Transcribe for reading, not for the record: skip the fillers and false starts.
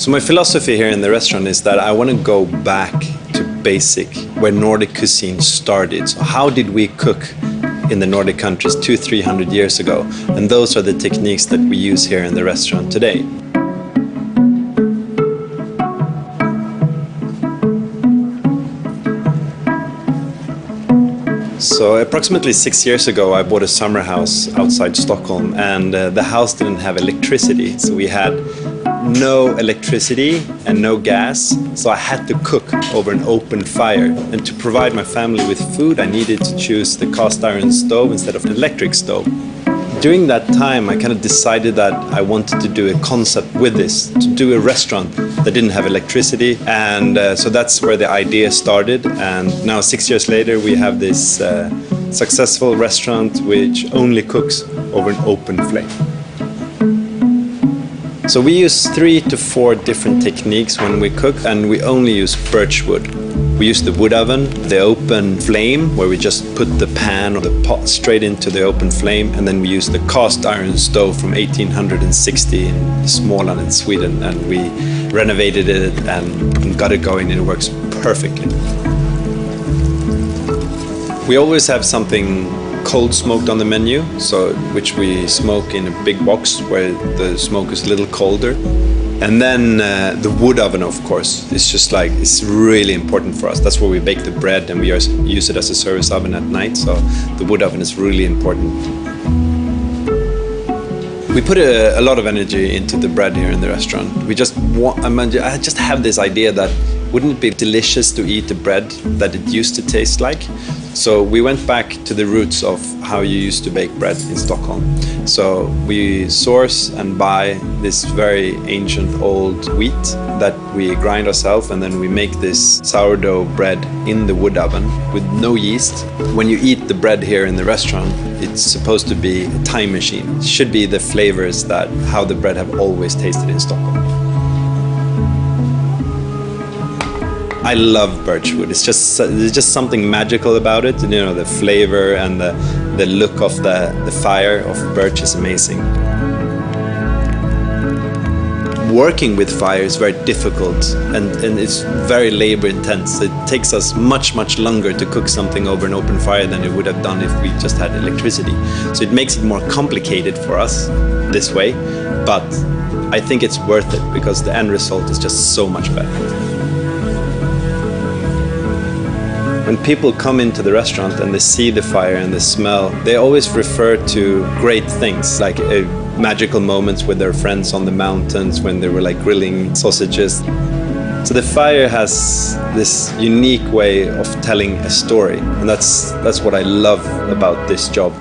So my philosophy here in the restaurant is that I want to go back to basic, where Nordic cuisine started. So how did we cook in the Nordic countries 200-300 years ago? And those are the techniques that we use here in the restaurant today. So approximately 6 years ago, I bought a summer house outside Stockholm, and the house didn't have electricity. So we had no electricity and no gas, so I had to cook over an open fire. And to provide my family with food, I needed to choose the cast iron stove instead of an electric stove. During that time, I kind of decided that I wanted to do a concept with this, to do a restaurant that didn't have electricity, and so that's where the idea started. And now 6 years later, we have this successful restaurant which only cooks over an open flame. So we use 3 to 4 different techniques when we cook, and we only use birch wood. We use the wood oven, the open flame, where we just put the pan or the pot straight into the open flame, and then we use the cast iron stove from 1860 in Småland in Sweden, and we renovated it and got it going, and it works perfectly. We always have something cold smoked on the menu, which we smoke in a big box where the smoke is a little colder. And then the wood oven, of course, it's really important for us. That's where we bake the bread, and we use it as a service oven at night. So the wood oven is really important. We put a lot of energy into the bread here in the restaurant. I just have this idea that wouldn't it be delicious to eat the bread that it used to taste like? So we went back to the roots of how you used to bake bread in Stockholm. So we source and buy this very ancient old wheat that we grind ourselves, and then we make this sourdough bread in the wood oven with no yeast. When you eat the bread here in the restaurant, it's supposed to be a time machine. It should be the flavors that how the bread have always tasted in Stockholm. I love birch wood. There's just something magical about it. You know, the flavor and the look of the fire of birch is amazing. Working with fire is very difficult, and it's very labor intense. It takes us much longer to cook something over an open fire than it would have done if we just had electricity. So it makes it more complicated for us this way, but I think it's worth it because the end result is just so much better. When people come into the restaurant and they see the fire and the smell, they always refer to great things, like magical moments with their friends on the mountains when they were like grilling sausages. So the fire has this unique way of telling a story, and that's what I love about this job.